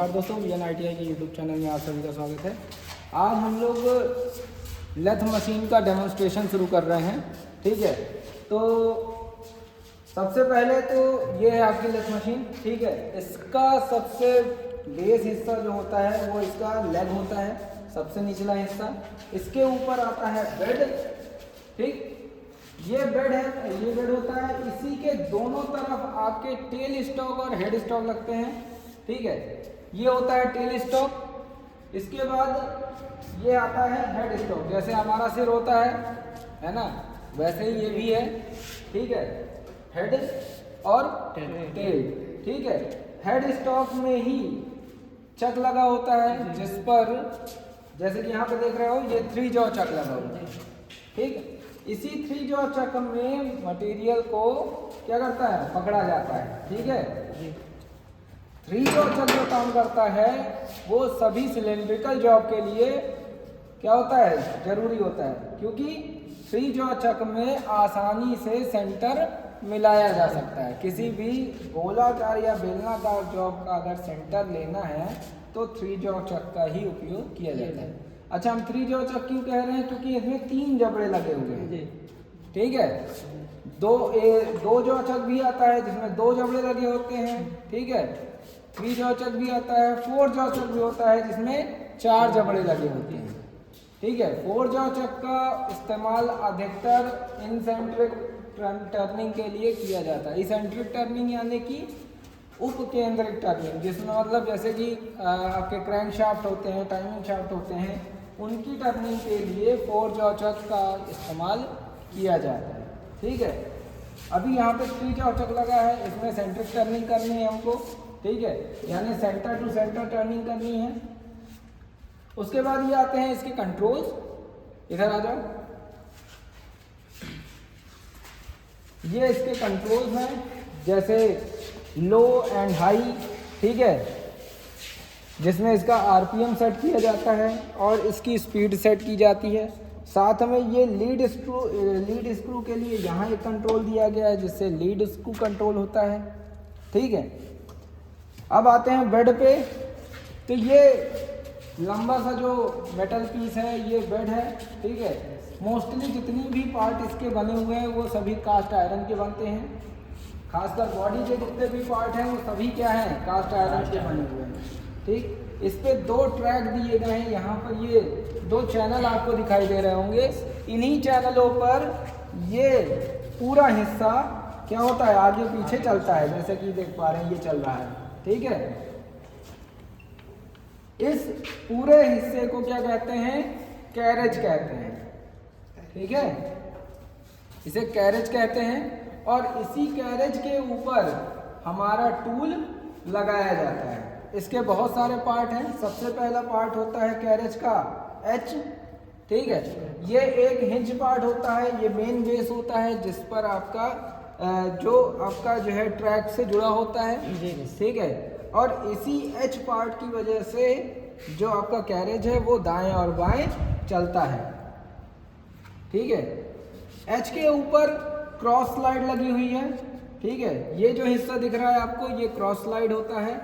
और दोस्तों VNITI के यूट्यूब चैनल में आप सभी का स्वागत है। आज हम लोग लेथ मशीन का डेमोन्स्ट्रेशन शुरू कर रहे हैं। ठीक है, तो सबसे पहले तो ये है आपकी लेथ मशीन। ठीक है, इसका सबसे बेस हिस्सा जो होता है वो इसका लेग होता है, सबसे निचला हिस्सा। इसके ऊपर आता है बेड। ठीक, ये बेड है, ये बेड होता है। इसी के दोनों तरफ आपके टेल स्टॉक और हेड स्टॉक लगते हैं। ठीक है, ये होता है टेल स्टॉक। इसके बाद ये आता है हेड स्टॉक। जैसे हमारा सिर होता है ना, वैसे ही ये भी है। ठीक है, हेड और टेल। ठीक है, हेड स्टॉक में ही चक लगा होता है, जिस पर जैसे कि यहाँ पे देख रहे हो ये 3 जॉ चक लगा होता है। ठीक है, इसी 3 जॉ चक में मटेरियल को क्या करता है, पकड़ा जाता है। ठीक है, 3 जॉ चक जो काम करता है वो सभी सिलेंड्रिकल जॉब के लिए क्या होता है, जरूरी होता है, क्योंकि 3 जॉ चक में आसानी से सेंटर मिलाया जा सकता है। किसी भी गोलाकार या बेलनाकार जॉब का अगर सेंटर लेना है तो 3 जॉ चक का ही उपयोग किया जाता है। अच्छा, हम 3 जॉ चक क्यों कह रहे हैं, क्योंकि इसमें 3 जबड़े लगे हुए हैं। ठीक है, दो जॉ चक भी आता है जिसमें 2 जबड़े लगे होते हैं। ठीक है, 3 जॉ चक भी आता है, 4 जॉ चक भी होता है जिसमें 4 जबड़े लगे होते हैं। ठीक है, 4 जॉ चक का इस्तेमाल अधिकतर इनसेंट्रिक टर्निंग के लिए किया जाता है। इसेंट्रिक टर्निंग यानी कि उपकेंद्रिक टर्निंग, जिसमें मतलब जैसे कि आपके क्रैंक शाफ्ट होते हैं, टाइमिंग शाफ्ट होते हैं, उनकी टर्निंग के लिए 4 जॉ चक का इस्तेमाल किया जाता है। ठीक है, अभी यहाँ पे 3 जॉ चक लगा है, इसमें सेंट्रिक टर्निंग करनी है हमको। ठीक है, यानी सेंटर टू सेंटर टर्निंग करनी है। उसके बाद ये आते हैं इसके कंट्रोल्स। इधर आ जाओ, ये इसके कंट्रोल्स हैं, जैसे लो एंड हाई। ठीक है, जिसमें इसका RPM सेट किया जाता है और इसकी स्पीड सेट की जाती है। साथ में ये लीड स्क्रू के लिए यहाँ एक कंट्रोल दिया गया है, जिससे लीड स्क्रू कंट्रोल होता है। ठीक है, अब आते हैं बेड पे। तो ये लंबा सा जो मेटल पीस है ये बेड है। ठीक है, मोस्टली जितनी भी पार्ट इसके बने हुए हैं वो सभी कास्ट आयरन के बनते हैं। खासकर बॉडी के जितने भी पार्ट हैं वो सभी क्या हैं, कास्ट आयरन के बने हुए हैं। ठीक, इस पे 2 ट्रैक दिए गए हैं। यहाँ पर ये 2 चैनल आपको दिखाई दे रहे होंगे। इन्हीं चैनलों पर ये पूरा हिस्सा क्या होता है, आगे पीछे चलता है, जैसे कि देख पा रहे हैं ये चल रहा है। ठीक है, इस पूरे हिस्से को क्या कहते हैं, कैरेज कहते हैं। ठीक है, इसे कैरेज कहते हैं। और इसी कैरेज के ऊपर हमारा टूल लगाया जाता है। इसके बहुत सारे पार्ट हैं। सबसे पहला पार्ट होता है कैरेज का एच। ठीक है, ये एक हिंज पार्ट होता है, ये मेन बेस होता है, जिस पर आपका जो है ट्रैक से जुड़ा होता है। ठीक है, और इसी एच पार्ट की वजह से जो आपका कैरेज है वो दाएं और बाएं चलता है। ठीक है, एच के ऊपर क्रॉस स्लाइड लगी हुई है। ठीक है, ये जो हिस्सा दिख रहा है आपको, ये क्रॉस स्लाइड होता है।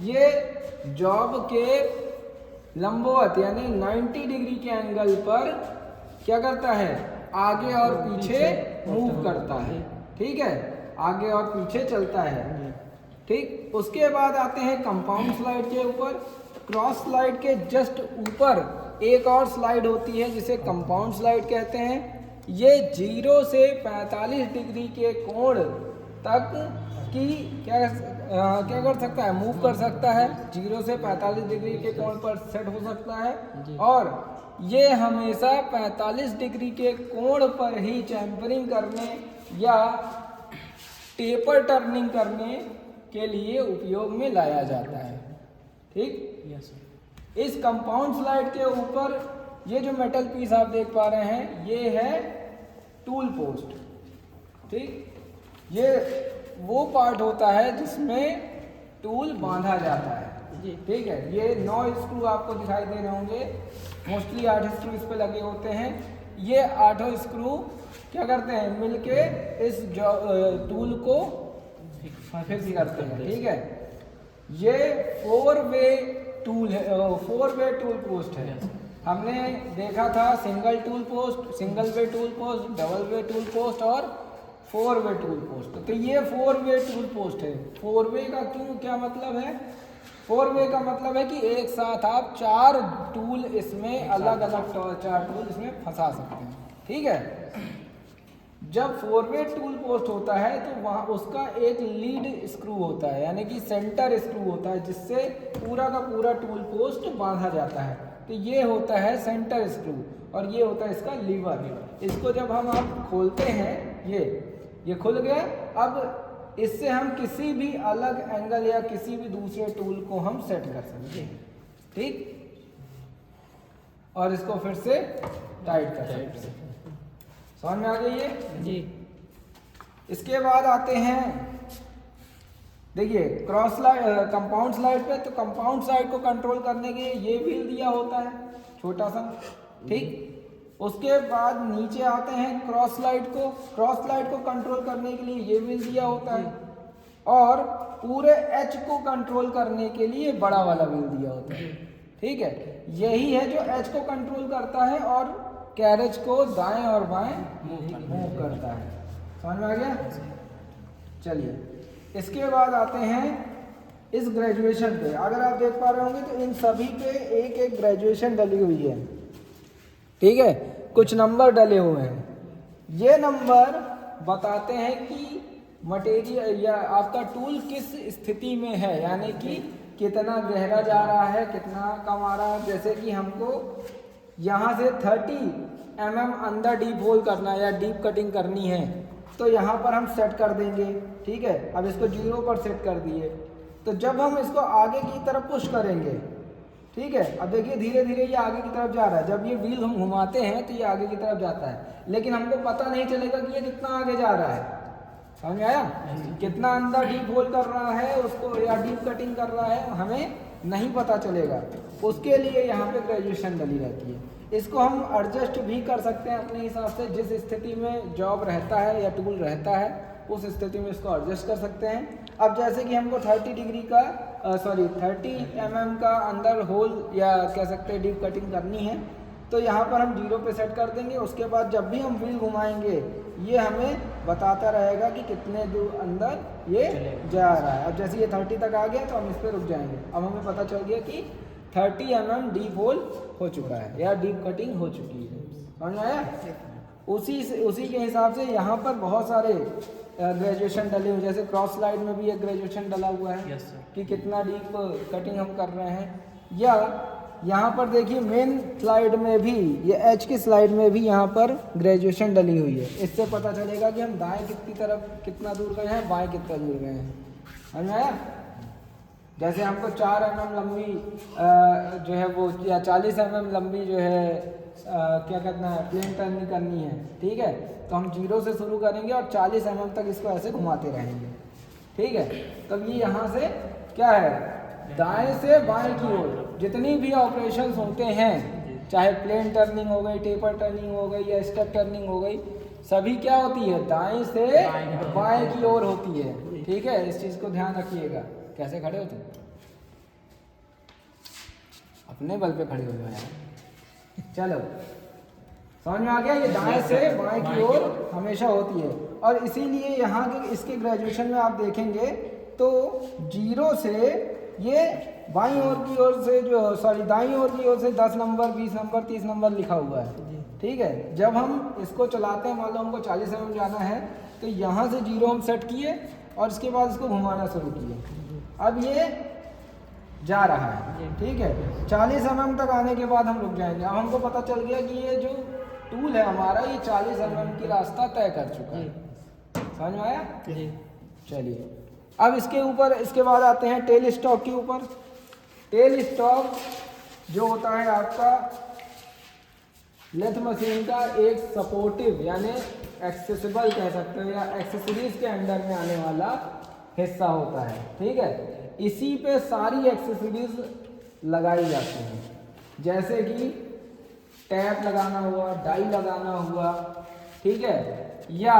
ये जॉब के लंबवत यानी 90 डिग्री के एंगल पर क्या करता है, आगे और पीछे मूव करता है। ठीक है, आगे और पीछे चलता है। ठीक, उसके बाद आते हैं कंपाउंड स्लाइड के ऊपर। क्रॉस स्लाइड के जस्ट ऊपर एक और स्लाइड होती है जिसे कंपाउंड स्लाइड कहते हैं। ये 0 से 45 डिग्री के कोण तक की क्या कर सकता है, मूव कर सकता है। 0 से 45 डिग्री के कोण पर सेट हो सकता है, और ये हमेशा 45 डिग्री के कोण पर ही चैम्फरिंग करने या टेपर टर्निंग करने के लिए उपयोग में लाया जाता है। ठीक, इस कंपाउंड स्लाइड के ऊपर ये जो मेटल पीस आप देख पा रहे हैं ये है टूल पोस्ट। ठीक, ये वो पार्ट होता है जिसमें टूल बांधा जाता है। ठीक है, ये 9 स्क्रू आपको दिखाई दे रहे होंगे। मोस्टली 8 स्क्रू इस पे लगे होते हैं। ये 8 स्क्रू क्या करते हैं, मिलके इस टूल को फिक्स करते हैं। ठीक है, ये 4 वे टूल है, 4 वे टूल पोस्ट है। हमने देखा था single tool post, single way tool post, double way tool post और 4 वे टूल पोस्ट। तो ये 4 वे टूल पोस्ट है। 4 वे का क्या मतलब है? 4 वे का मतलब है कि एक साथ आप 4 टूल इसमें अलग अलग 4 टूल इसमें फंसा सकते हैं। ठीक है। जब 4 वे टूल पोस्ट होता है तो वहाँ उसका एक लीड स्क्रू होता है, यानी कि सेंटर स्क्रू होता है, जिससे पूरा का पूरा टूल पोस्ट बांधा जाता है। तो ये होता है सेंटर स्क्रू और ये होता है इसका लीवर। इसको जब हम आप खोलते हैं, ये खुल गया। अब इससे हम किसी भी अलग एंगल या किसी भी दूसरे टूल को हम सेट कर सकते हैं। ठीक, और इसको फिर से टाइट कर सकते हैं। समझ में आ गई है जी। इसके बाद आते हैं, देखिए क्रॉस स्लाइड, कंपाउंड स्लाइड पे। तो कंपाउंड स्लाइड को कंट्रोल करने के लिए ये व्हील दिया होता है छोटा सा। ठीक, उसके बाद नीचे आते हैं क्रॉस स्लाइड को। क्रॉस स्लाइड को कंट्रोल करने के लिए ये व्हील दिया होता है और पूरे एच को कंट्रोल करने के लिए बड़ा वाला व्हील दिया होता है। ठीक है, यही है जो एच को कंट्रोल करता है और कैरेज को दाएं और बाएं मूव करता है। समझ में आ गया? चलिए, इसके बाद आते हैं इस ग्रेजुएशन पे। अगर आप देख पा रहे होंगे तो इन सभी पे एक एक ग्रेजुएशन डली हुई है। ठीक है, कुछ नंबर डले हुए हैं। ये नंबर बताते हैं कि मटेरियल या आपका टूल किस स्थिति में है, यानी कि कितना गहरा जा रहा है, कितना कम आ रहा है। जैसे कि हमको यहाँ से 30 mm अंदर डीप होल करना है या डीप कटिंग करनी है, तो यहाँ पर हम सेट कर देंगे। ठीक है, अब इसको 0 पर सेट कर दिए। तो जब हम इसको आगे की तरफ पुश करेंगे, ठीक है, अब देखिए धीरे धीरे ये आगे की तरफ जा रहा है। जब ये व्हील हम घुमाते हैं तो ये आगे की तरफ जाता है, लेकिन हमको पता नहीं चलेगा कि ये कितना आगे जा रहा है। समझ में आया? कितना अंदर डीप होल कर रहा है उसको या डीप कटिंग कर रहा है, हमें नहीं पता चलेगा। उसके लिए यहाँ पे ग्रेजुएशन डली रहती है। इसको हम एडजस्ट भी कर सकते हैं अपने हिसाब से। जिस स्थिति में जॉब रहता है या टूल रहता है उस स्थिति में इसको एडजस्ट कर सकते हैं। अब जैसे कि हमको 30 डिग्री का 30 mm का अंदर होल या कह सकते हैं डीप कटिंग करनी है, तो यहाँ पर हम 0 पे सेट कर देंगे। उसके बाद जब भी हम व्हील घुमाएंगे ये हमें बताता रहेगा कि कितने दूर अंदर ये जा रहा है। अब जैसे ये 30 तक आ गया तो हम इस पर रुक जाएंगे। अब हमें पता चल गया कि 30 mm डीप होल हो चुका है या डीप कटिंग हो चुकी है। समझ में आया? उसी के हिसाब से यहाँ पर बहुत सारे ग्रेजुएशन डले हुए, जैसे क्रॉस स्लाइड में भी एक ग्रेजुएशन डला हुआ है कि कितना डीप कटिंग हम कर रहे हैं। या यहाँ पर देखिए मेन स्लाइड में भी, ये एच की स्लाइड में भी यहाँ पर ग्रेजुएशन डली हुई है। इससे पता चलेगा कि हम दाएं कितनी तरफ कितना दूर गए हैं, बाएं कितना दूर गए हैं। समझ में आया? जैसे हमको 4 mm लंबी जो है वो या 40 mm लंबी जो है क्या करना है, प्लेन टर्निंग करनी है। ठीक है, तो हम 0 से शुरू करेंगे और 40 mm तक इसको ऐसे घुमाते रहेंगे। ठीक है, तब ये यहाँ से क्या है, दाएं से बाएं की ओर जितनी भी ऑपरेशंस होते हैं, चाहे प्लेन टर्निंग हो गई, टेपर टर्निंग हो गई या स्टेप टर्निंग हो गई, सभी क्या होती है, दाएं से बाएं की ओर होती है। ठीक है, इस चीज़ को ध्यान रखिएगा। कैसे खड़े हो तुम? अपने बल पे खड़े हो जाओ यार। चलो, समझ में आ गया? ये दाएं से बाएं की ओर हमेशा होती है। और इसीलिए यहाँ के इसके ग्रेजुएशन में आप देखेंगे तो 0 से ये बाईं ओर की ओर से दाईं ओर की ओर से 10 नंबर, 20 नंबर, 30 नंबर लिखा हुआ है। ठीक है, जब हम इसको चलाते हैं, मान लो हमको 40 mm जाना है, तो यहाँ से 0 हम सेट किए और इसके बाद इसको घुमाना शुरू किए। अब ये जा रहा है। ठीक है, 40 mm तक आने के बाद हम रुक जाएंगे। अब हमको पता चल गया कि ये जो टूल है हमारा, ये 40 mm की रास्ता तय कर चुका है। समझ में आया? चलिए, अब इसके बाद आते हैं टेल स्टॉक के ऊपर। टेल स्टॉक जो होता है आपका लेथ मशीन का एक सपोर्टिव यानी एक्सेसिबल कह सकते हैं या एक्सेसरीज के अंडर में आने वाला हिस्सा होता है। ठीक है, इसी पे सारी एक्सेसरीज लगाई जाती हैं, जैसे कि टैप लगाना हुआ, डाई लगाना हुआ, ठीक है, या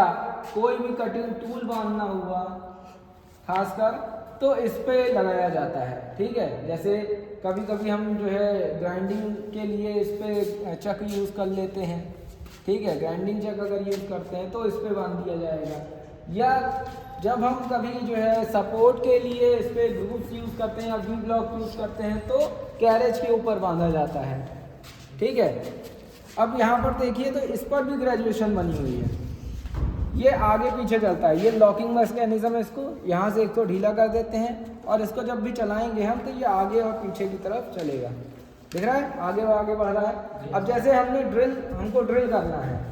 कोई भी कटिंग टूल बांधना हुआ, खासकर तो इस पे लगाया जाता है। ठीक है, जैसे कभी कभी हम जो है ग्राइंडिंग के लिए इस पे चक यूज़ कर लेते हैं। ठीक है, ग्राइंडिंग चक अगर यूज़ करते हैं तो इस पे बांध दिया जाएगा। या जब हम कभी जो है सपोर्ट के लिए इस पे ग्रूव्स यूज़ करते हैं या वी ब्लॉक यूज़ करते हैं तो कैरेज के ऊपर बांधा जाता है। ठीक है, अब यहाँ पर देखिए तो इस पर भी ग्रेजुएशन बनी हुई है, ये आगे पीछे चलता है, ये लॉकिंग मैकेनिज्म है। इसको यहाँ से इसको ढीला कर देते हैं और इसको जब भी चलाएंगे हम तो ये आगे और पीछे की तरफ चलेगा। दिख रहा है, आगे और आगे बढ़ रहा है। अब जैसे हमको ड्रिल करना है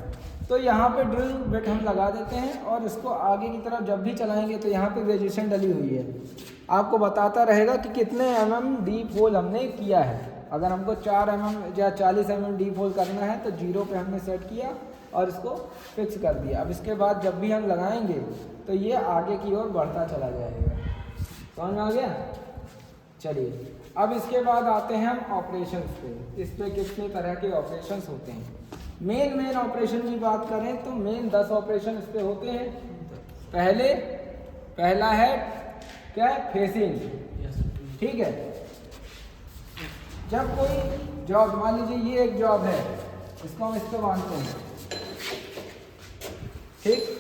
तो यहाँ पे ड्रिल बिट हम लगा देते हैं और इसको आगे की तरफ जब भी चलाएंगे तो यहाँ पे ग्रेजुएशन डली हुई है, आपको बताता रहेगा कि कितने mm डीप होल हमने किया है। अगर हमको 4 mm या 40 mm डीप होल करना है तो 0 पे हमने सेट किया और इसको फिक्स कर दिया। अब इसके बाद जब भी हम लगाएंगे तो ये आगे की ओर बढ़ता चला जाएगा। समझ में आ गया? चलिए, अब इसके बाद आते हैं हम ऑपरेशंस पे। इस पे कितने तरह के ऑपरेशंस होते हैं। मेन ऑपरेशन की बात करें तो मेन 10 ऑपरेशन इस पे होते हैं। पहला है क्या? फेसिंग। ठीक है, जब कोई जॉब, मान लीजिए ये एक जॉब है, इसको हम इस पे बांधते हैं। ठीक,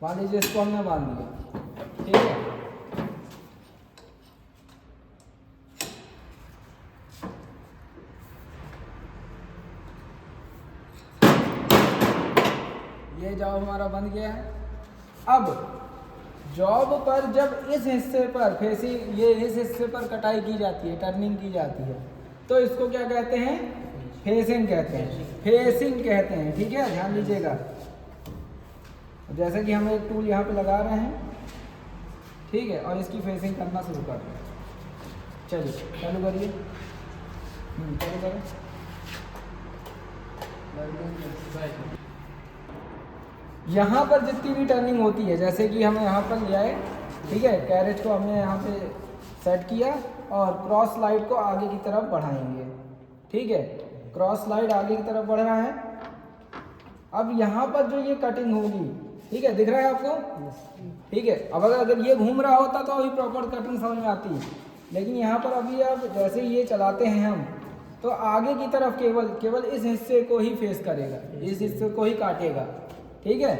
मान लीजिए इसको हमने बांध दिया। ठीक है, ये जॉब हमारा बन गया है। अब जॉब पर जब इस हिस्से पर फेसिंग, ये इस हिस्से पर कटाई की जाती है, टर्निंग की जाती है, तो इसको क्या कहते हैं? फेसिंग कहते हैं। फेसिंग कहते हैं। ठीक है, ध्यान दीजिएगा। जैसे कि हम एक टूल यहाँ पे लगा रहे हैं, ठीक है, और इसकी फेसिंग करना शुरू कर रहे हैं। चलिए चालू करिए। चालू करें। यहाँ पर जितनी भी टर्निंग होती है, जैसे कि हमें यहाँ पर ले आए, ठीक है, कैरेज को हमने यहाँ पे सेट किया और क्रॉस स्लाइड को आगे की तरफ बढ़ाएंगे। ठीक है, क्रॉस स्लाइड आगे की तरफ बढ़ रहा है। अब यहाँ पर जो ये कटिंग होगी, ठीक है, दिख रहा है आपको? ठीक है, अब अगर ये घूम रहा होता तो अभी प्रॉपर कटिंग समझ में आती है, लेकिन यहाँ पर अभी अब जैसे ये चलाते हैं हम तो आगे की तरफ केवल इस हिस्से को ही फेस करेगा, इस हिस्से को ही काटेगा। ठीक है,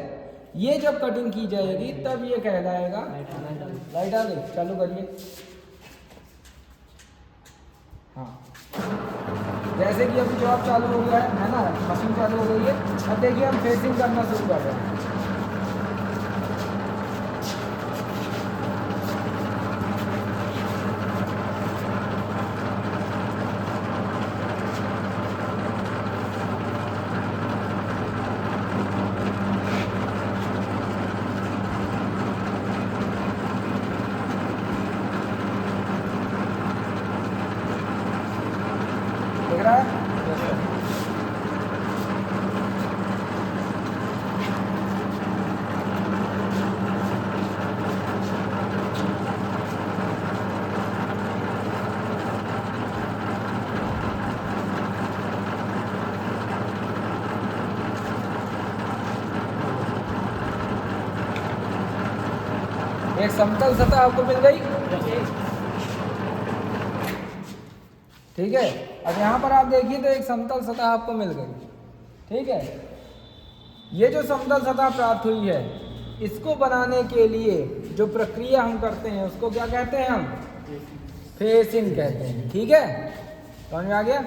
ये जब कटिंग की जाएगी तब ये कहलाएगा लाइट आ गई। चालू करिए। हाँ, जैसे कि अभी जॉब चालू हो गया है ना, मशीन चालू हो गई है। अब देखिए हम फेसिंग करना शुरू कर रहे हैं। दिख रहा है? एक समतल सतह आपको मिल गई। ठीक है, अब यहाँ पर आप देखिए तो एक समतल सतह आपको मिल गई। ठीक है, ये जो समतल सतह प्राप्त हुई है, इसको बनाने के लिए जो प्रक्रिया हम करते हैं उसको क्या कहते हैं? हम फेसिंग कहते हैं। ठीक है, समझ में आ गया?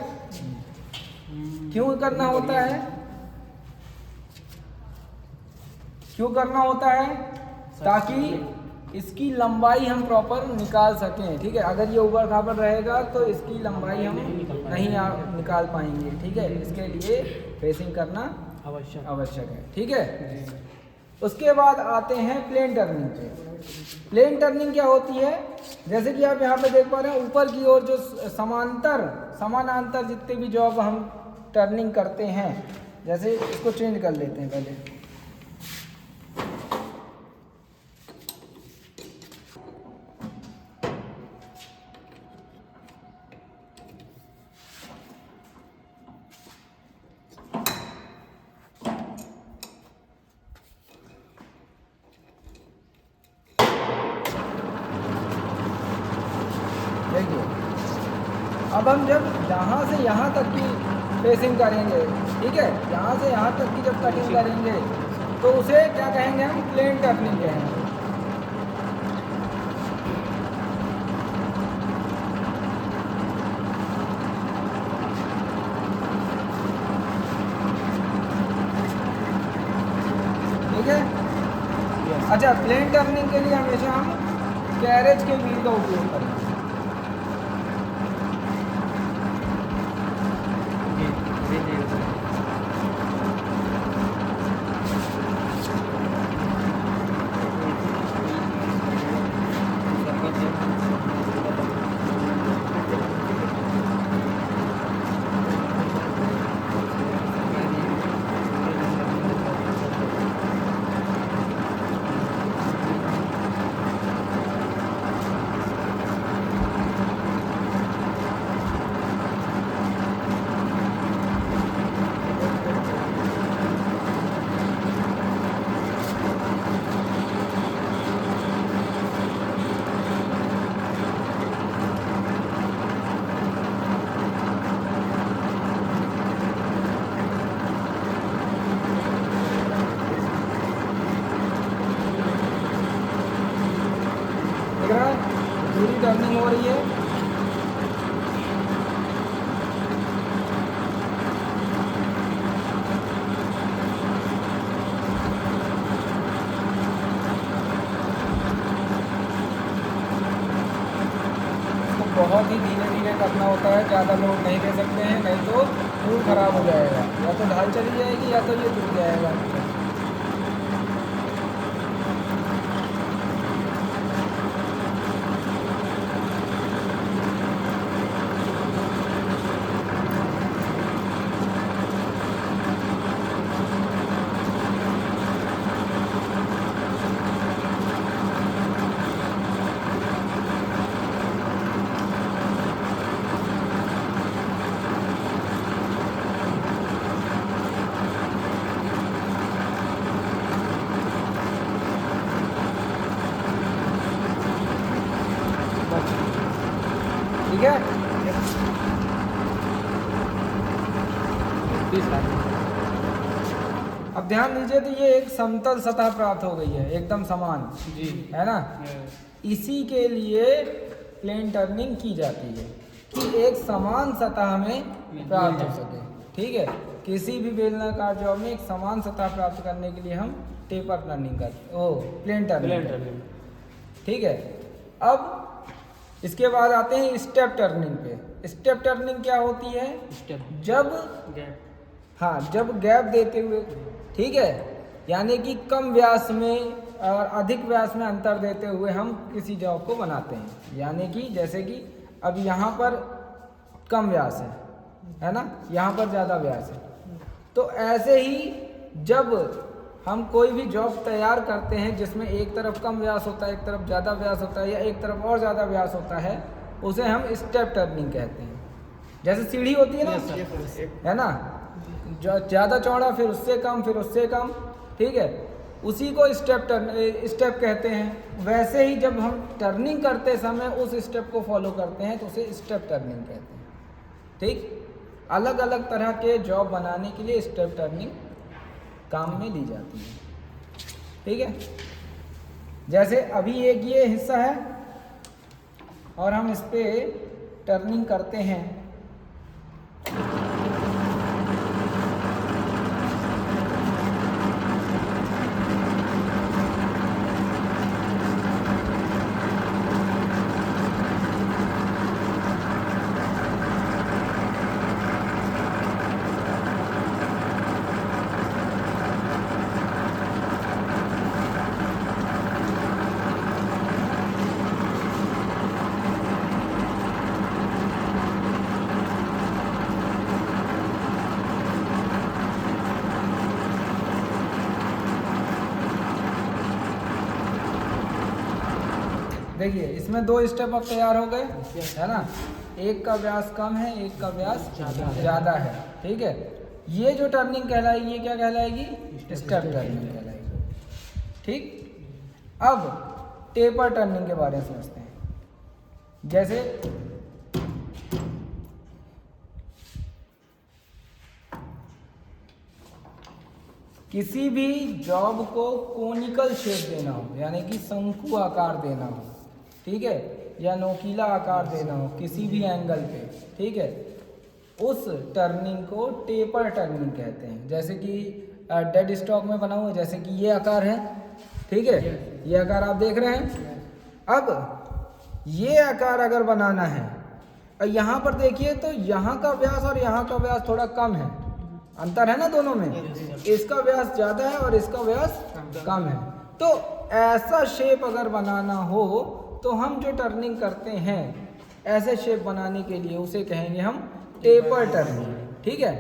क्यों करना होता है? क्यों करना होता है? ताकि इसकी लंबाई हम प्रॉपर निकाल सकें। ठीक है, अगर ये ऊबड़ खाबड़ रहेगा तो इसकी लंबाई हम नहीं निकाल पाएंगे। ठीक है, इसके लिए फेसिंग करना आवश्यक है। ठीक है, उसके बाद आते हैं प्लेन टर्निंग पे। प्लेन टर्निंग क्या होती है? जैसे कि आप यहाँ पे देख पा रहे हैं, ऊपर की ओर जो समांतर समानांतर जितने भी जॉब हम टर्निंग करते हैं, जैसे इसको चेंज कर लेते हैं पहले। देखिए अब हम जब यहाँ से यहाँ तक की फेसिंग करेंगे, ठीक है, यहाँ से यहाँ तक की जब कटिंग करेंगे तो उसे क्या कहेंगे हम? प्लेन टर्निंग कहेंगे। ठीक है। अच्छा, प्लेन टर्निंग के लिए हमेशा हम कैरेज के व्हील का उपयोग करेंगे। पूरी टर्निंग हो रही है। बहुत ही धीरे धीरे करना होता है, ज़्यादा लोड नहीं दे सकते हैं, नहीं तो टूल खराब हो जाएगा, या तो ढाल चली जाएगी या तो ये टूट जाएगा। ठीक है। अब ध्यान दीजिए तो ये एक समतल सतह प्राप्त हो गई है, एकदम समान जी, है ना। इसी के लिए प्लेन टर्निंग की जाती है कि एक समान सतह में प्राप्त हो सके। ठीक है, किसी भी बेलनाकार जॉब में एक समान सतह प्राप्त करने के लिए हम टेपर टर्निंग करते, प्लेन टर्निंग। ठीक है। अब इसके बाद आते हैं स्टेप टर्निंग पे। स्टेप टर्निंग क्या होती है? जब जब गैप देते हुए, ठीक है, यानी कि कम व्यास में और अधिक व्यास में अंतर देते हुए हम किसी जॉब को बनाते हैं। यानी कि जैसे कि अब यहाँ पर कम व्यास है ना, यहाँ पर ज़्यादा व्यास है, तो ऐसे ही जब हम कोई भी जॉब तैयार करते हैं जिसमें एक तरफ कम व्यास होता है, एक तरफ ज़्यादा व्यास होता है, या एक तरफ और ज़्यादा व्यास होता है, उसे हम स्टेप टर्निंग कहते हैं। जैसे सीढ़ी होती है ना, है ना, जो ज़्यादा चौड़ा, फिर उससे कम, फिर उससे कम, ठीक है, उसी को स्टेप कहते हैं। वैसे ही जब हम टर्निंग करते समय उस स्टेप को फॉलो करते हैं तो उसे स्टेप टर्निंग कहते हैं। ठीक, अलग अलग तरह के जॉब बनाने के लिए स्टेप टर्निंग काम में ली जाती है। ठीक है, जैसे अभी एक ये हिस्सा है और हम इस पे टर्निंग करते हैं। देखिए इसमें 2 स्टेप अब तैयार हो गए, है ना। एक का व्यास कम है, एक का व्यास ज़्यादा है, ठीक है। ये जो टर्निंग कहलाएगी, ये क्या कहलाएगी? स्टेप टर्निंग कहलाएगी, ठीक। अब टेपर टर्निंग के बारे में समझते हैं। जैसे किसी भी जॉब को कोनिकल शेप देना हो, यानी कि शंकु आकार देना हो, ठीक है, या नोकीला आकार देना हो किसी भी एंगल पे, ठीक है, उस टर्निंग को टेपर टर्निंग कहते हैं। जैसे कि डेड स्टॉक में बना हुआ है, जैसे कि ये आकार है, ठीक है, ये आकार आप देख रहे हैं। अब ये आकार अगर बनाना है, और यहाँ पर देखिए तो यहाँ का व्यास और यहाँ का व्यास थोड़ा कम है, अंतर है ना दोनों में। इसका व्यास ज़्यादा है और इसका व्यास कम है। तो ऐसा शेप अगर बनाना हो तो हम जो टर्निंग करते हैं ऐसे शेप बनाने के लिए उसे कहेंगे हम टेपर टर्निंग, ठीक है।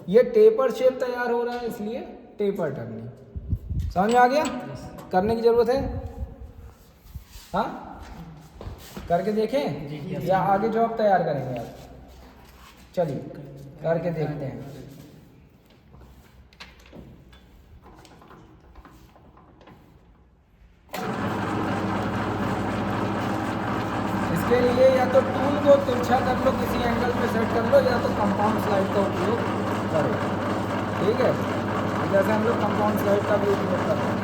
ये टेपर शेप तैयार हो रहा है इसलिए टेपर टर्निंग। समझ में आ गया? करने की ज़रूरत है? हाँ, करके देखें या आगे जॉब तैयार करेंगे आप? चलिए करके देखते हैं। इसके लिए या तो टूल को तिरछा कर लो, किसी एंगल पे सेट कर लो, या तो कंपाउंड स्लाइड का उपयोग करो, ठीक है। जैसे हम लोग कंपाउंड स्लाइड का भी उपयोग करते हैं।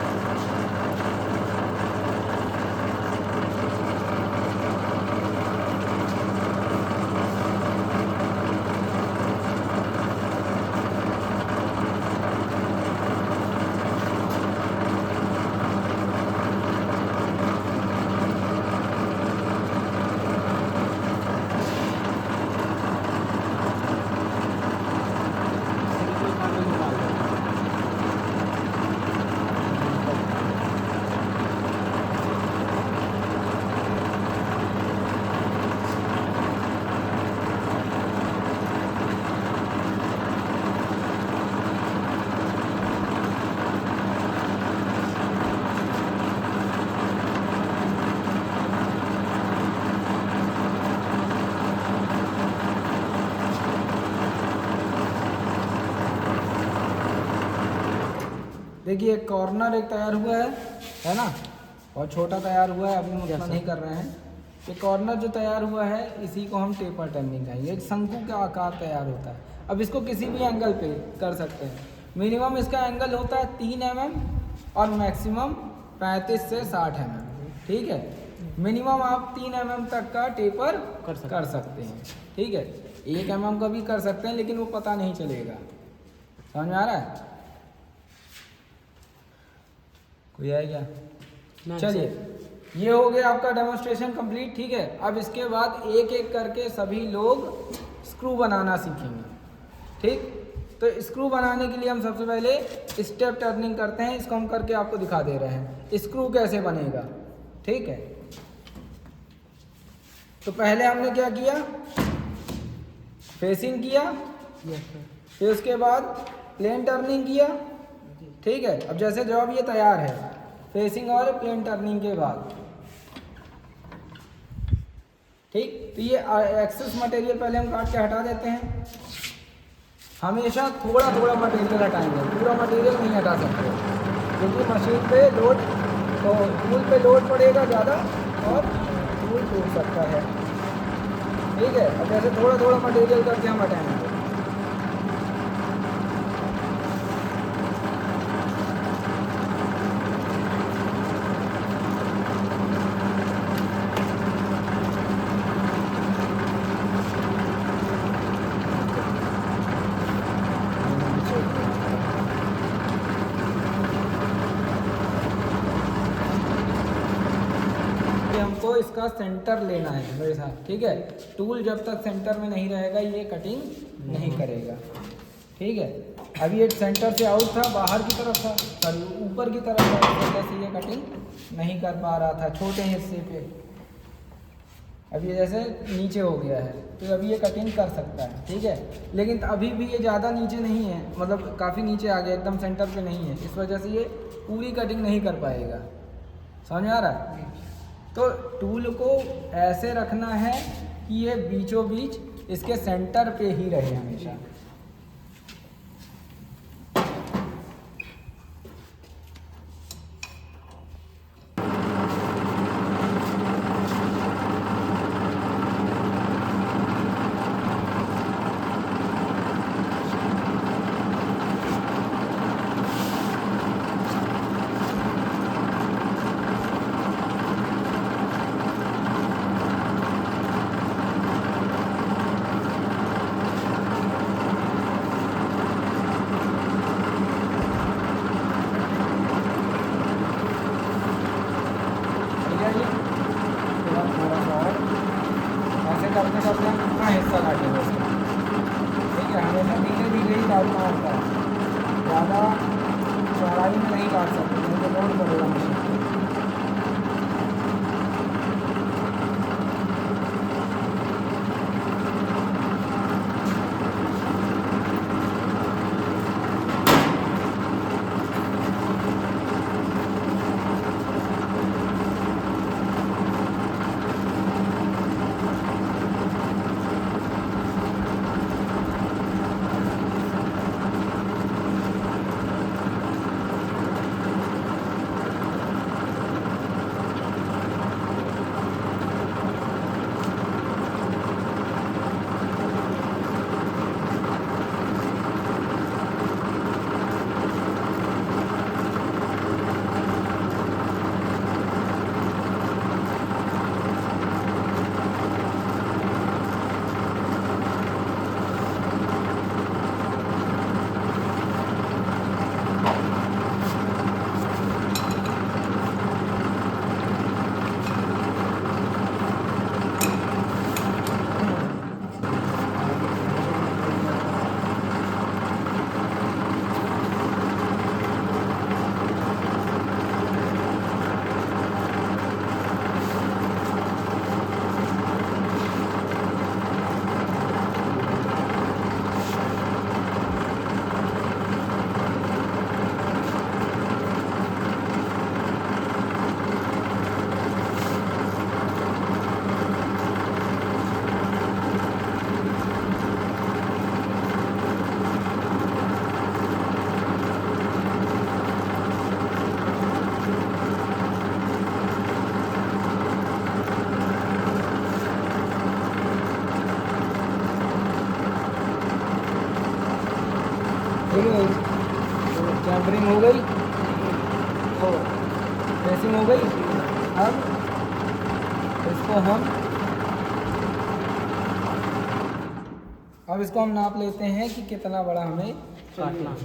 देखिए कॉर्नर एक तैयार हुआ है ना, और छोटा तैयार हुआ है, अभी हम उतना नहीं कर रहे हैं। ये कॉर्नर जो तैयार हुआ है इसी को हम टेपर टर्निंग कहेंगे। एक शंकु का आकार तैयार होता है। अब इसको किसी भी एंगल पे कर सकते हैं। मिनिमम इसका एंगल होता है 3 mm और मैक्सिमम 35 से 60 mm, ठीक है। मिनिमम आप 3 mm तक का टेपर कर सकते हैं, ठीक है। 1 mm का भी कर सकते हैं लेकिन वो पता नहीं चलेगा। समझ में आ रहा है? कोई है क्या? चलिए, ये हो गया आपका डेमोन्स्ट्रेशन कंप्लीट, ठीक है। अब इसके बाद एक एक करके सभी लोग स्क्रू बनाना सीखेंगे, ठीक। तो स्क्रू बनाने के लिए हम सबसे पहले स्टेप टर्निंग करते हैं। इसको हम करके आपको दिखा दे रहे हैं स्क्रू कैसे बनेगा, ठीक है। तो पहले हमने क्या किया, फेसिंग किया, फिर उसके बाद प्लेन टर्निंग किया, ठीक है। अब जैसे जॉब ये तैयार है फेसिंग और प्लेन टर्निंग के बाद, ठीक। तो ये एक्सेस मटेरियल पहले हम काट के हटा देते हैं। हमेशा थोड़ा थोड़ा मटेरियल हटाएंगे, पूरा मटेरियल नहीं हटा सकते क्योंकि मशीन पे लोड, तो टूल पे लोड पड़ेगा ज़्यादा और टूल टूट सकता है, ठीक है। अब जैसे थोड़ा थोड़ा मटेरियल करके हम हटाएंगे। हमको इसका सेंटर लेना है मेरे साथ, ठीक है। टूल जब तक सेंटर में नहीं रहेगा ये कटिंग नहीं करेगा, ठीक है। अभी ये सेंटर से आउट था, बाहर की तरफ था, सॉरी ऊपर की तरफ था, इस वजह से ये कटिंग नहीं कर पा रहा था छोटे हिस्से पे। अभी जैसे नीचे हो गया है तो अभी ये कटिंग कर सकता है, ठीक है। लेकिन अभी भी ये ज़्यादा नीचे नहीं है, मतलब काफ़ी नीचे आ गया, एकदम सेंटर पे नहीं है, इस वजह से ये पूरी कटिंग नहीं कर पाएगा। समझ में आ रहा है? तो टूल को ऐसे रखना है कि ये बीचों बीच इसके सेंटर पे ही रहे हमेशा। करते करते हम कितना हिस्सा काटेंगे उसका, ठीक है। हमेशा धीरे धीरे ही काटना होता है, ज़्यादा चौड़ाई में नहीं काट सकते, नहीं तो लोड पड़ेगा मशीन। कैमरिंग हो गई, तो प्रेसिंग हो गई। अब इसको हम नाप लेते हैं कि कितना बड़ा हमें काटना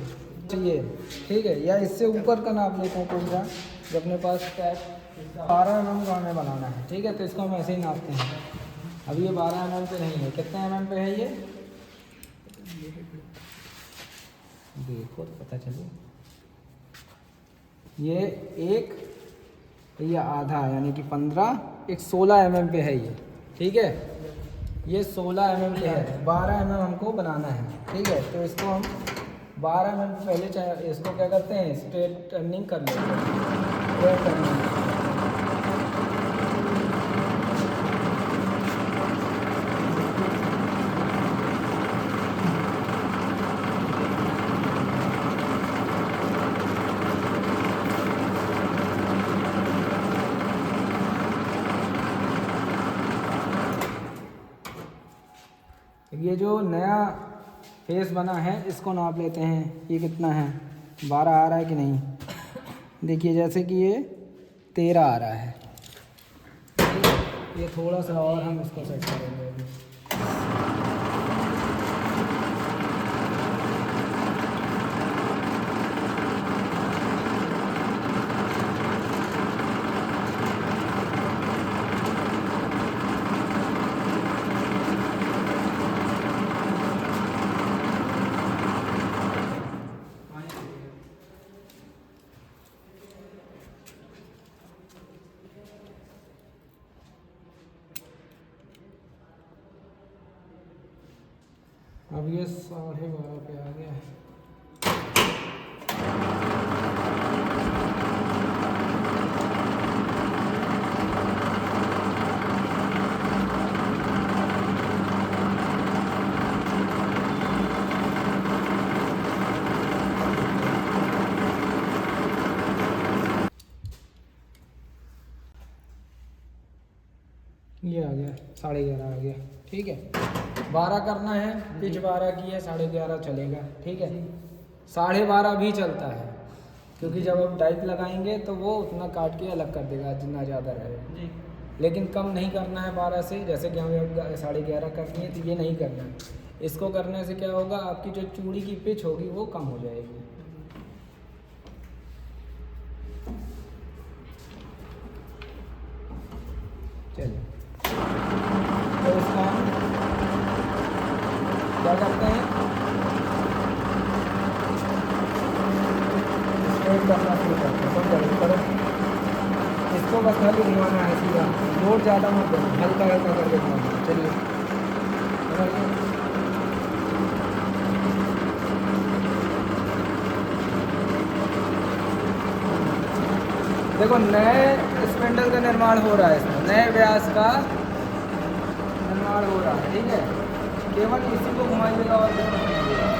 चाहिए, ठीक है। या इससे ऊपर का नाप लेते हैं कोई सा, जो अपने पास 12 mm का हमें बनाना है, ठीक है। तो इसको हम ऐसे ही नापते हैं। अब ये 12 mm पे नहीं है, कितने mm पे है ये देखो तो पता चले। ये आधा यानी कि 15, एक 16 mm पे है ये, ठीक है। ये 16 mm पे है, 12 mm हमको बनाना है, ठीक है। तो इसको हम 12 mm पहले चाहे इसको क्या करते हैं, स्ट्रेट टर्निंग कर लेते हैं, स्ट्रेट टर्निंग। ये जो नया फेस बना है इसको नाप लेते हैं, ये कितना है, 12 आ रहा है कि नहीं। देखिए जैसे कि ये 13 आ रहा है, ये थोड़ा सा और हम इसको सेट करेंगे। अब ये 12.5 पे आ गया है। ये आ गया 11:30 आ गया। ठीक है, 12 करना है, पिच 12 की है, 11:30 चलेगा। ठीक है, 12:30 भी चलता है, क्योंकि जब आप डाइप लगाएंगे तो वो उतना काट के अलग कर देगा जितना ज़्यादा रहेगा जी। लेकिन कम नहीं करना है 12 से, जैसे कि हमें 11:30 करनी है तो ये नहीं करना है। इसको करने से क्या होगा, आपकी जो चूड़ी की पिच होगी वो कम हो जाएगी। चलिए, तो इसका हम क्या करते हैं, स्ट्रेट करना शुरू करते हैं। तो करो, इसको बस खाली घुमाना है सीधा, लोड ज़्यादा मत दो, हल्का हल्का करके घुमाना। चलिए, देखो नए स्पिंडल का निर्माण हो रहा है, इसमें नए व्यास का निर्माण हो रहा है। ठीक है, केवल इसी को घुमाइएगा और कुछ नहीं होगा।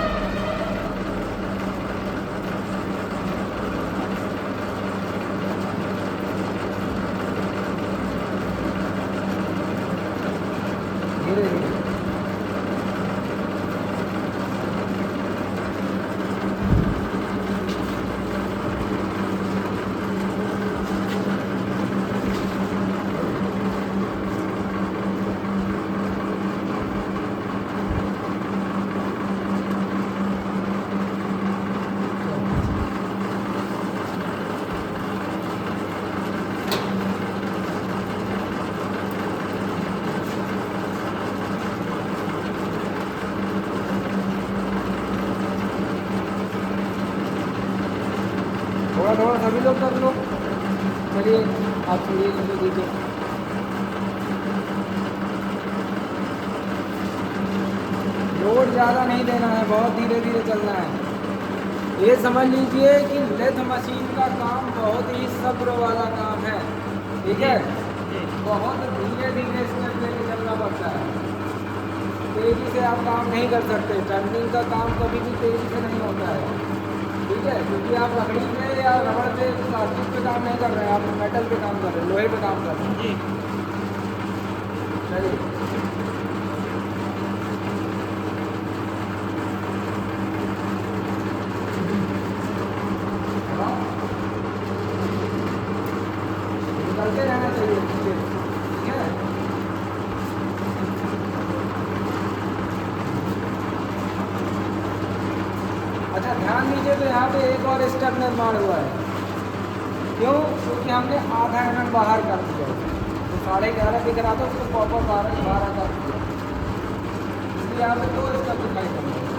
धीरे धीरे थोड़ा थोड़ा सभी लोग कर लो। चलिए, आप छोड़िए, मुझे दीजिए। लोड ज़्यादा नहीं देना है, बहुत धीरे धीरे चलना है। ये समझ लीजिए कि लेथ मशीन का काम बहुत ही सब्र वाला काम है। ठीक है, बहुत धीरे धीरे स्टेप लेके चलना पड़ता है। तेज़ी से आप काम नहीं कर सकते, टर्निंग का काम कभी भी तेज़ी से नहीं होता है। ठीक है, क्योंकि आप लकड़ी पे या रबड़ पे, प्लास्टिक पे काम नहीं कर रहे हैं, आप मेटल पे काम कर रहे हैं, लोहे पे काम कर रहे हैं जी। चलिए, निकलते रहना चाहिए पीछे। ठीक है, अच्छा ध्यान दीजिए, तो यहाँ पे एक और स्टेप निर्माण हुआ है। क्यों? क्योंकि हमने आधा mm बाहर कर दिया, तो 11:30 दिख रहा था, उसको प्रॉपर 12 कर दिया। इसलिए यहाँ पे 2 स्टेप दिखाई पड़ रहे हैं।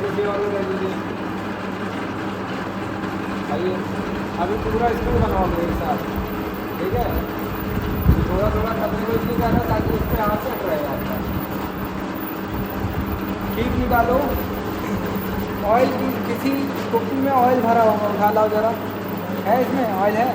किसी और ले लीजिए। आइए, अभी पूरा स्क्रू बनवाओगे एक साथ। ठीक है, थोड़ा थोड़ा कंट्रोल नहीं करना, ताकि उस पर हाथ से रहे आपका। ठीक निकालो। ऑयल की किसी कुप्पी में ऑयल भरा होगा, उठा लाओ ज़रा। है इसमें ऑयल है?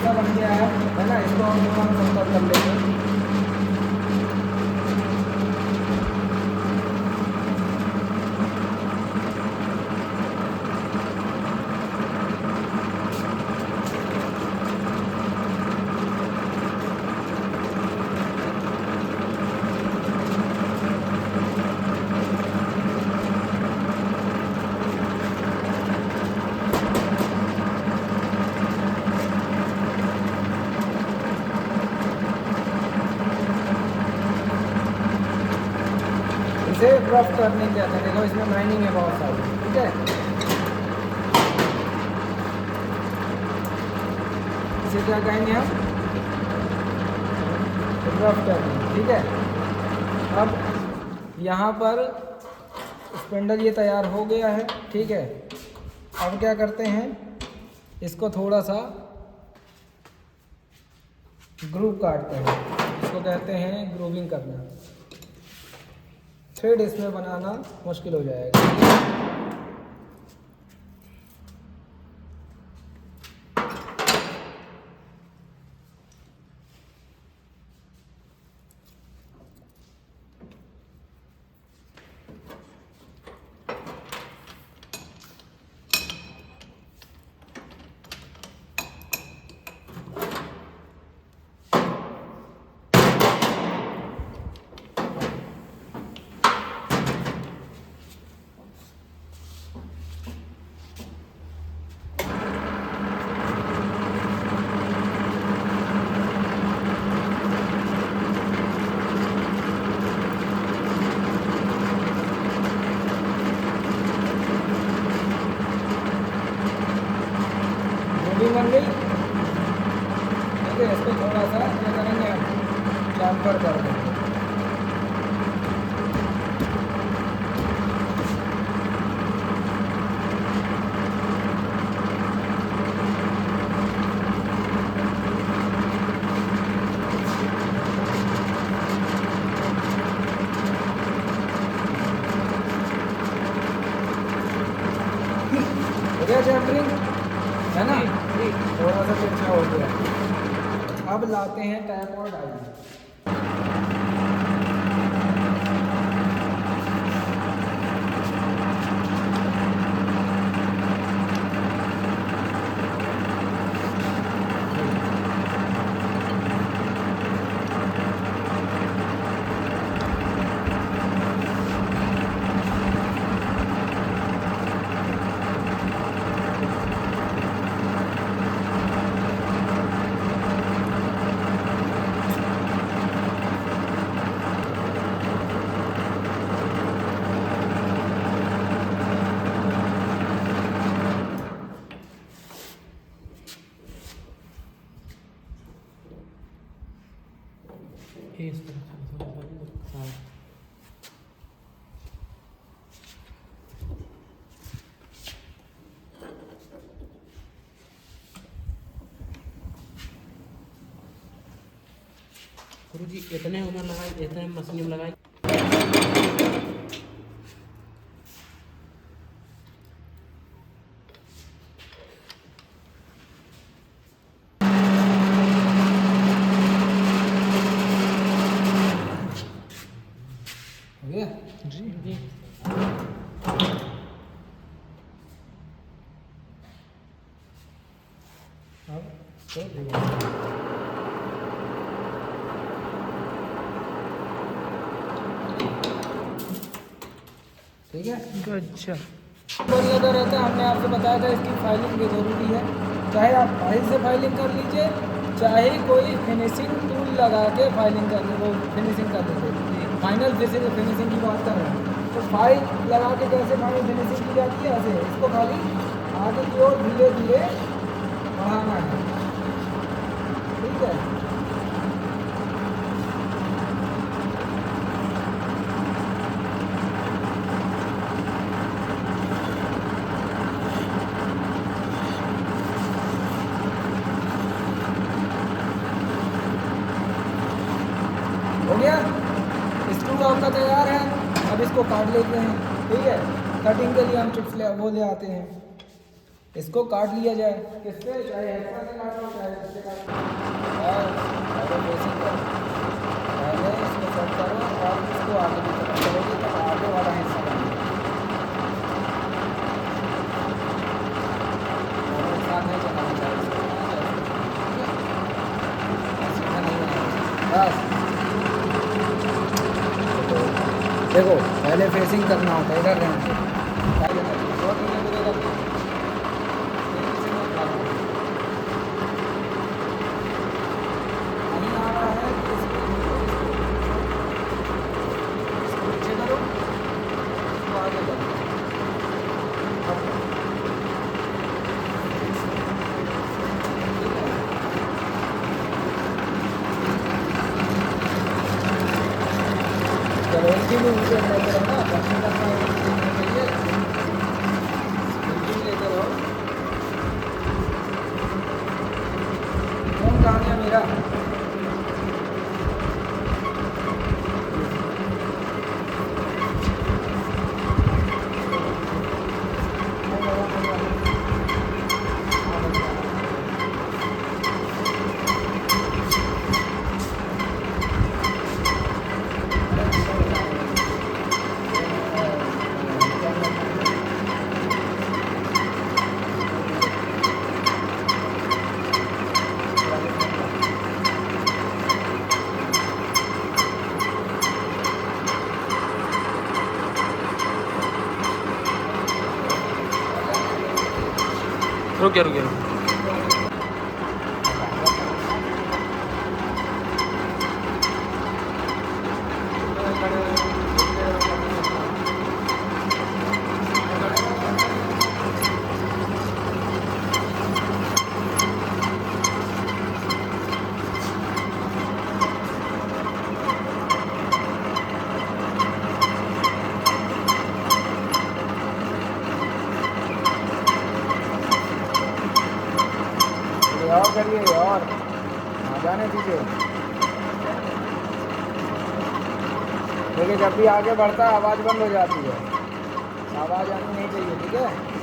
ऐसा बन गया है ना। इसको हम थोड़ा समतल कर लेंगे। इसे रफ करने कहते हैं। देखो इसमें माइनिंग है बहुत सारी, ठीक है। इसे क्या कहेंगे हम? रफ करने, ठीक है। अब यहाँ पर स्पिंडल ये तैयार हो गया है, ठीक है। अब क्या करते हैं, इसको थोड़ा सा ग्रूव काटते हैं। इसको कहते हैं ग्रूविंग करना। थ्रेड इसमें बनाना मुश्किल हो जाएगा। बन गई, ठीक है। इसको थोड़ा सा क्या करेंगे हम, चैम्फर कर देंगे। हो गया चैम्फरिंग, है ना। थोड़ा सा तिरछा हो गया। अब लाते हैं टैप और डाई। इस तरह गुरुजी इतने उम्र लगाए, इतने मशीन में लगाए। हो गया जी जी। अब तो ठीक है। अच्छा, बड़ी अगर रहता है, हमने आपसे बताया था इसकी फाइलिंग भी ज़रूरी है। चाहे आप फाइल से फाइलिंग कर लीजिए, चाहे कोई फिनिशिंग टूल लगा के फाइलिंग कर वो फिनिशिंग कर लीजिए। फाइनल फिनिशिंग की बात कर रहे हैं, तो फाइल लगा के कैसे फाइनल फिनिशिंग की जाती है, ऐसे इसको खाली आगे की ओर धीरे धीरे बढ़ाना है, ठीक है। हो गया, स्क्रू आपका तैयार है। अब इसको काट लेते हैं, ठीक है। कटिंग के लिए हम चिप्स ले आते हैं। इसको काट लिया जाए, किससे, चाहे ऐसा से काट लो चाहे इससे काट लो। और पहले बेसिक करो, पहले इसको सेट करो और इसको आगे की तरफ करोगे तो आगे वाला हिस्सा बनेगा। और एक साथ नहीं चलाना चाहिए इसको, सीधा नहीं बनाना बस। देखो पहले फेसिंग करना होता है, इधर रहना चाहिए, बहुत धीरे धीरे करके तेजी से मत भागो। नहीं आ रहा है तो इसको पीछे करो, इसको आगे करो। चलो इनकी भी वीडियो लेते रहो ना, बच्चे का चाहिए बिल्कुल लेते रहो। फोन कहाँ गया मेरा? रुकिए रुकिए। और करिए और आ जाने दीजिए। देखिए जब भी आगे बढ़ता है आवाज़ बंद हो जाती है, आवाज़ आनी नहीं चाहिए, ठीक है।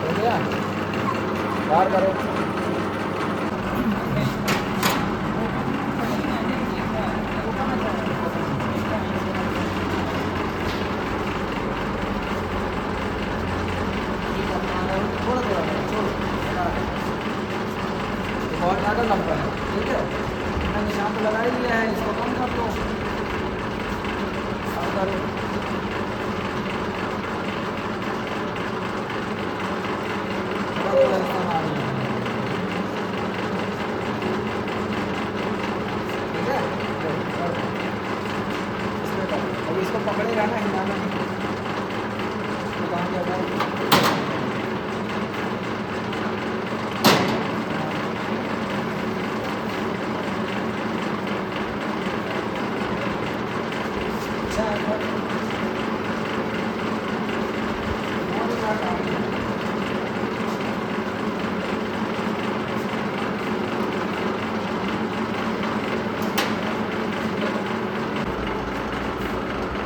हो गया, बाहर करो। थोड़ा थोड़ा छोड़ो, बहुत ज़्यादा लंबा है, ठीक है। मैंने निशान तो लगा ही लिया है, इसको कम कर दो, कम करो। थोड़ा थोड़ा हिस्सा मार लो, ठीक है। इसमें करो, अब इसको पकड़े रहना, हिलाना नहीं, इसको कहाँ गया था?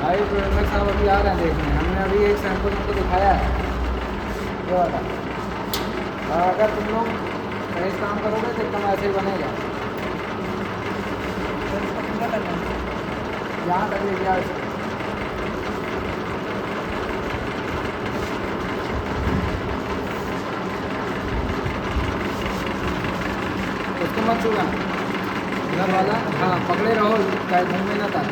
भाई प्रोडक्ट साहब अभी आ रहे हैं देखने, हमने अभी एक सैंपल उनको दिखाया है ये वाला। और अगर तुम लोग सही काम करोगे तो एकदम ऐसे ही बनेगा। यहाँ तक ले गया इसे, इसको मत छूना, इधर वाला, हाँ पकड़े रहो, चाहे मुँह में ना था।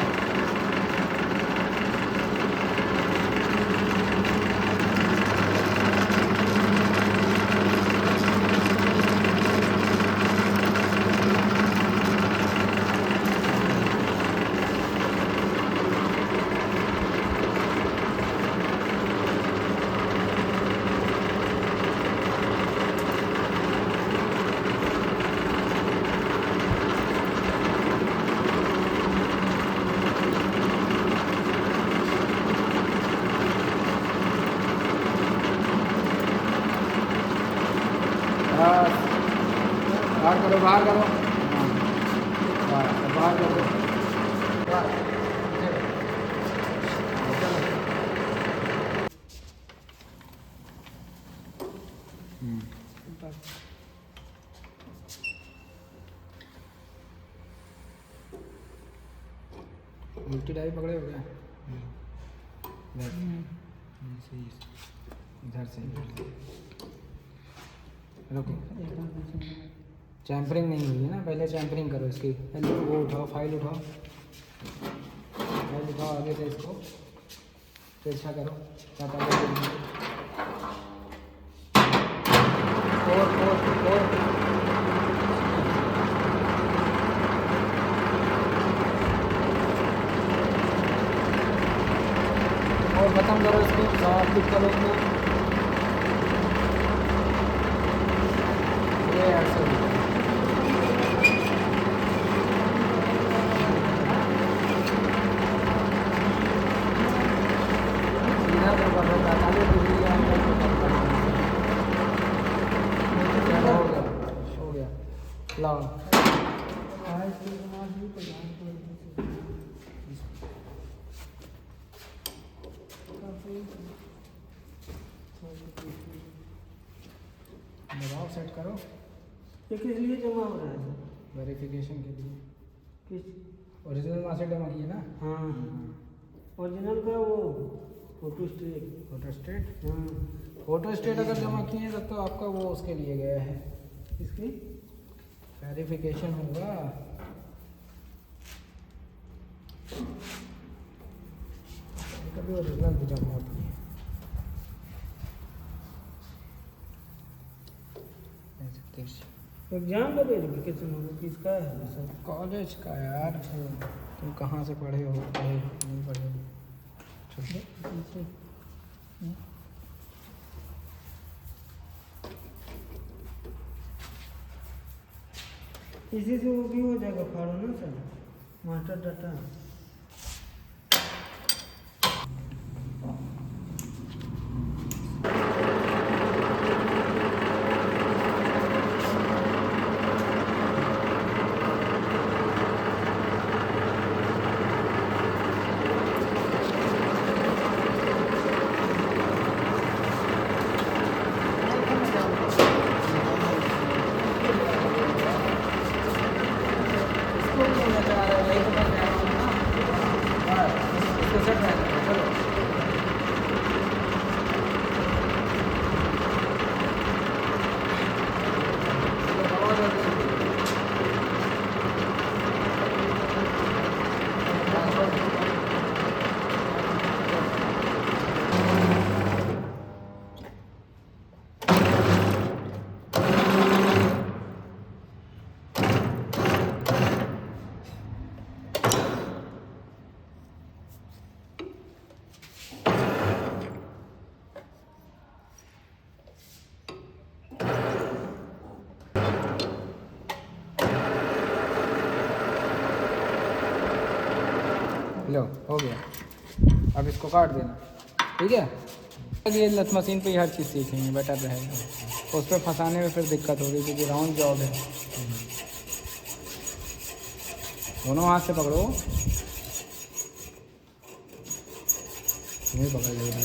करो, बाहर करो। हाँ, बाहर करो, बाहर। चलो। उल्टी डाई पकड़े हो गया इधर से रुको। चैम्परिंग नहीं हुई है ना, पहले चैम्परिंग करो इसकी। पहले वो उठाओ, फाइल उठाओ, फाइल उठाओ आगे से इसको तिरछा करो। और ख़त्म करो इसको, साफ लिख करो इसको। ये ऐसे सीधा तो कर रहा था, ताले डिग्री एंगल को कम करना। हो गया लाओ। दबाव सेट करो। ये किस लिए जमा हो रहा है सर? वेरिफिकेशन के लिए। किस? ओरिजिनल मार्कशीट जमा की है ना? हाँ ओरिजिनल का वो फोटो स्टेट। Photo state? हाँ फोटो स्टेट अगर जमा किए हैं तब तो आपका वो उसके लिए गया है, इसकी वेरिफिकेशन होगा। कभी ओरिजिनल भी जमा होती है। एग्जाम का वेरिफिकेशन होगा किसका है सर? कॉलेज का यार, तुम कहाँ से पढ़े हो, पढ़े नहीं पढ़े हो? इसी से वो भी हो जाएगा फॉर्म ना सर, मास्टर डाटा। लो हो गया, अब इसको काट देना, ठीक है। ये लथ मशीन पे ही हर चीज़ सीखेंगे, बेटर रहेगा। उस पर फंसाने में फिर दिक्कत होगी क्योंकि राउंड जॉब है। दोनों हाथ से पकड़ो, नहीं पकड़ लेना।